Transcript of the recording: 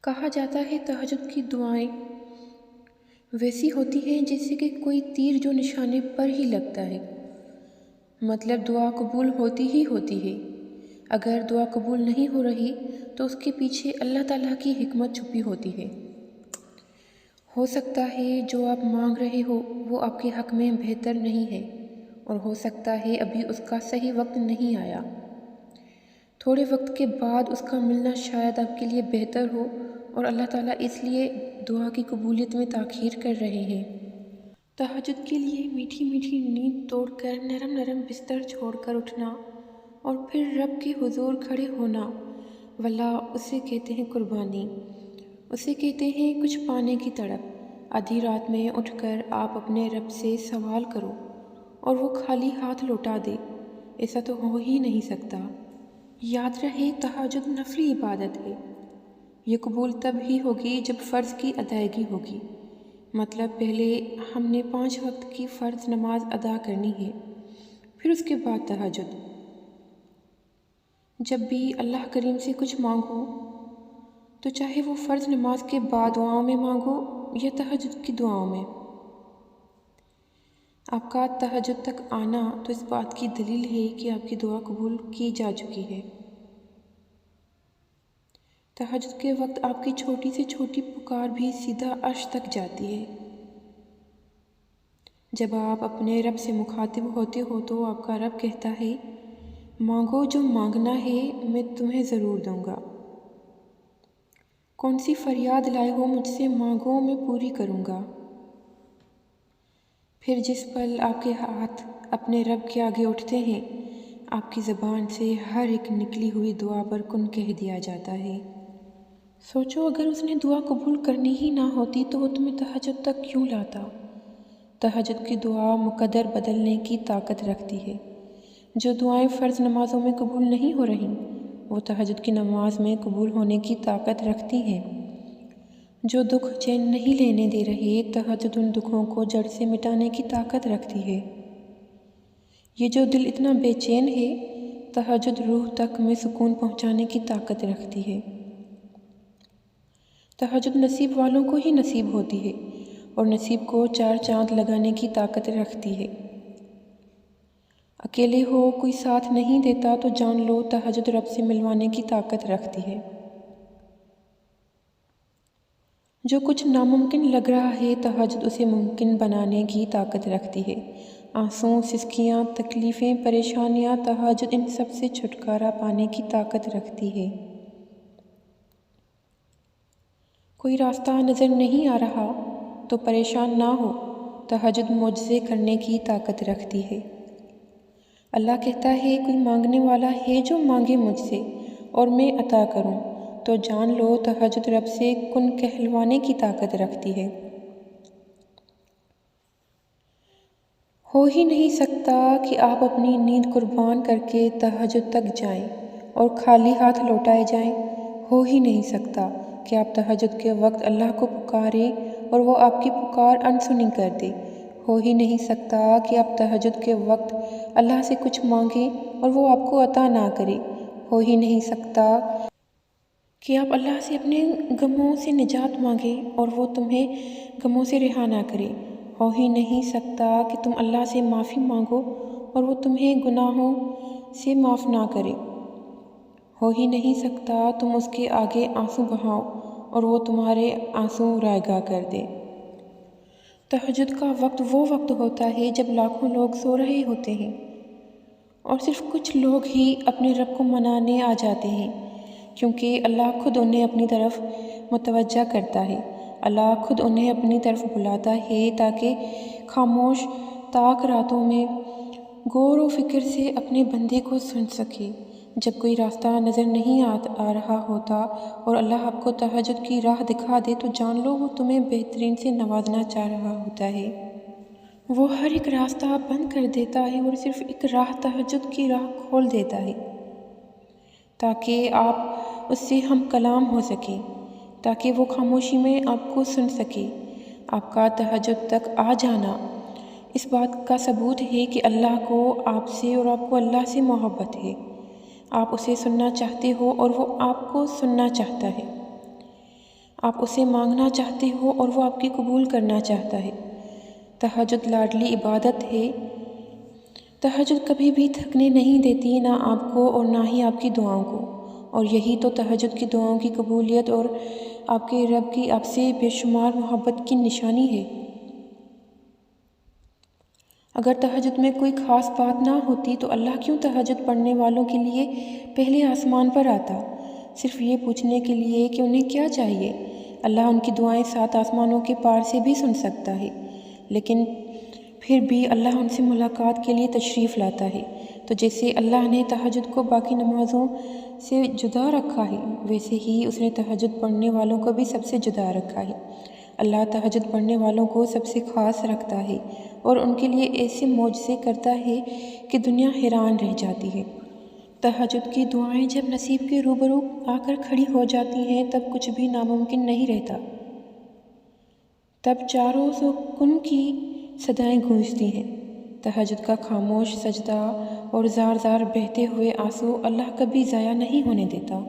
کہا جاتا ہے تہجد کی دعائیں ویسی ہوتی ہیں جیسے کہ کوئی تیر جو نشانے پر ہی لگتا ہے، مطلب دعا قبول ہوتی ہی ہوتی ہے۔ اگر دعا قبول نہیں ہو رہی تو اس کے پیچھے اللہ تعالیٰ کی حکمت چھپی ہوتی ہے۔ ہو سکتا ہے جو آپ مانگ رہے ہو وہ آپ کے حق میں بہتر نہیں ہے، اور ہو سکتا ہے ابھی اس کا صحیح وقت نہیں آیا۔ تھوڑے وقت کے بعد اس کا ملنا شاید آپ کے لیے بہتر ہو، اور اللہ تعالیٰ اس لیے دعا کی قبولیت میں تاخیر کر رہے ہیں۔ تہجد کے لیے میٹھی میٹھی نیند توڑ کر نرم نرم بستر چھوڑ کر اٹھنا اور پھر رب کے حضور کھڑے ہونا، واللہ اسے کہتے ہیں قربانی، اسے کہتے ہیں کچھ پانے کی تڑپ۔ آدھی رات میں اٹھ کر آپ اپنے رب سے سوال کرو اور وہ خالی ہاتھ لوٹا دے، ایسا تو ہو ہی نہیں سکتا۔ یاد رہے تہجد نفلی عبادت ہے، یہ قبول تب ہی ہوگی جب فرض کی ادائیگی ہوگی، مطلب پہلے ہم نے 5 وقت کی فرض نماز ادا کرنی ہے، پھر اس کے بعد تہجد۔ جب بھی اللہ کریم سے کچھ مانگو تو چاہے وہ فرض نماز کے بعد دعاؤں میں مانگو یا تہجد کی دعاؤں میں۔ آپ کا تہجد تک آنا تو اس بات کی دلیل ہے کہ آپ کی دعا قبول کی جا چکی ہے۔ تہجد کے وقت آپ کی چھوٹی سے چھوٹی پکار بھی سیدھا عرش تک جاتی ہے۔ جب آپ اپنے رب سے مخاطب ہوتے ہو تو آپ کا رب کہتا ہے، مانگو جو مانگنا ہے میں تمہیں ضرور دوں گا۔ کون سی فریاد لائے ہو مجھ سے مانگو میں پوری کروں گا۔ پھر جس پل آپ کے ہاتھ اپنے رب کے آگے اٹھتے ہیں، آپ کی زبان سے ہر ایک نکلی ہوئی دعا پر کن کہہ دیا جاتا ہے۔ سوچو اگر اس نے دعا قبول کرنی ہی نہ ہوتی تو وہ تمہیں تہجد تک کیوں لاتا؟ تہجد کی دعا مقدر بدلنے کی طاقت رکھتی ہے۔ جو دعائیں فرض نمازوں میں قبول نہیں ہو رہیں وہ تہجد کی نماز میں قبول ہونے کی طاقت رکھتی ہیں۔ جو دکھ چین نہیں لینے دے رہے تہجد ان دکھوں کو جڑ سے مٹانے کی طاقت رکھتی ہے۔ یہ جو دل اتنا بے چین ہے تہجد روح تک میں سکون پہنچانے کی طاقت رکھتی ہے۔ تہجد نصیب والوں کو ہی نصیب ہوتی ہے اور نصیب کو 4 چاند لگانے کی طاقت رکھتی ہے۔ اکیلے ہو کوئی ساتھ نہیں دیتا تو جان لو تہجد رب سے ملوانے کی طاقت رکھتی ہے۔ جو کچھ ناممکن لگ رہا ہے تہجد اسے ممکن بنانے کی طاقت رکھتی ہے۔ آنسوں، سسکیاں، تکلیفیں، پریشانیاں، تہجد ان سب سے چھٹکارا پانے کی طاقت رکھتی ہے۔ کوئی راستہ نظر نہیں آ رہا تو پریشان نہ ہو، تہجد معجزے کرنے کی طاقت رکھتی ہے۔ اللہ کہتا ہے کوئی مانگنے والا ہے جو مانگے مجھ سے اور میں عطا کروں، تو جان لو تہجد رب سے کن کہلوانے کی طاقت رکھتی ہے۔ ہو ہی نہیں سکتا کہ آپ اپنی نیند قربان کر کے تہجد تک جائیں اور خالی ہاتھ لوٹائے جائیں۔ ہو ہی نہیں سکتا کہ آپ تہجد کے وقت اللہ کو پکاریں اور وہ آپ کی پکار انسنی کر دے۔ ہو ہی نہیں سکتا کہ آپ تہجد کے وقت اللہ سے کچھ مانگیں اور وہ آپ کو عطا نہ کرے۔ ہو ہی نہیں سکتا کہ آپ اللہ سے اپنے غموں سے نجات مانگیں اور وہ تمہیں غموں سے رہا نہ کرے۔ ہو ہی نہیں سکتا کہ تم اللہ سے معافی مانگو اور وہ تمہیں گناہوں سے معاف نہ کرے۔ ہو ہی نہیں سکتا تم اس کے آگے آنسو بہاؤ اور وہ تمہارے آنسو رائگاں کر دے۔ تہجد کا وقت وہ وقت ہوتا ہے جب لاکھوں لوگ سو رہے ہوتے ہیں اور صرف کچھ لوگ ہی اپنے رب کو منانے آ جاتے ہیں، کیونکہ اللہ خود انہیں اپنی طرف متوجہ کرتا ہے۔ اللہ خود انہیں اپنی طرف بلاتا ہے تاکہ خاموش تاک راتوں میں غور و فکر سے اپنے بندے کو سن سکے۔ جب کوئی راستہ نظر نہیں آ رہا ہوتا اور اللہ آپ کو تہجد کی راہ دکھا دے تو جان لو وہ تمہیں بہترین سے نوازنا چاہ رہا ہوتا ہے۔ وہ ہر ایک راستہ بند کر دیتا ہے اور صرف ایک راہ تہجد کی راہ کھول دیتا ہے تاکہ آپ اس سے ہم کلام ہو سکیں، تاکہ وہ خاموشی میں آپ کو سن سکے۔ آپ کا تہجد تک آ جانا اس بات کا ثبوت ہے کہ اللہ کو آپ سے اور آپ کو اللہ سے محبت ہے۔ آپ اسے سننا چاہتے ہو اور وہ آپ کو سننا چاہتا ہے۔ آپ اسے مانگنا چاہتے ہو اور وہ آپ کی قبول کرنا چاہتا ہے۔ تہجد لاڈلی عبادت ہے۔ تہجد کبھی بھی تھکنے نہیں دیتی، نہ آپ کو اور نہ ہی آپ کی دعاؤں کو، اور یہی تو تہجد کی دعاؤں کی قبولیت اور آپ کے رب کی آپ سے بے شمار محبت کی نشانی ہے۔ اگر تہجد میں کوئی خاص بات نہ ہوتی تو اللہ کیوں تہجد پڑھنے والوں کے لیے پہلے آسمان پر آتا، صرف یہ پوچھنے کے لیے کہ انہیں کیا چاہیے؟ اللہ ان کی دعائیں 7 آسمانوں کے پار سے بھی سن سکتا ہے، لیکن پھر بھی اللہ ان سے ملاقات کے لیے تشریف لاتا ہے۔ تو جیسے اللہ نے تہجد کو باقی نمازوں سے جدا رکھا ہے، ویسے ہی اس نے تہجد پڑھنے والوں کو بھی سب سے جدا رکھا ہے۔ اللہ تہجد پڑھنے والوں کو سب سے خاص رکھتا ہے اور ان کے لیے ایسے معجزے کرتا ہے کہ دنیا حیران رہ جاتی ہے۔ تہجد کی دعائیں جب نصیب کے روبرو آ کر کھڑی ہو جاتی ہیں تب کچھ بھی ناممکن نہیں رہتا۔ تب چاروں سکون کی صدائیں گونجتی ہیں۔ تہجد کا خاموش سجدہ اور زار زار بہتے ہوئے آنسو اللہ کبھی ضائع نہیں ہونے دیتا۔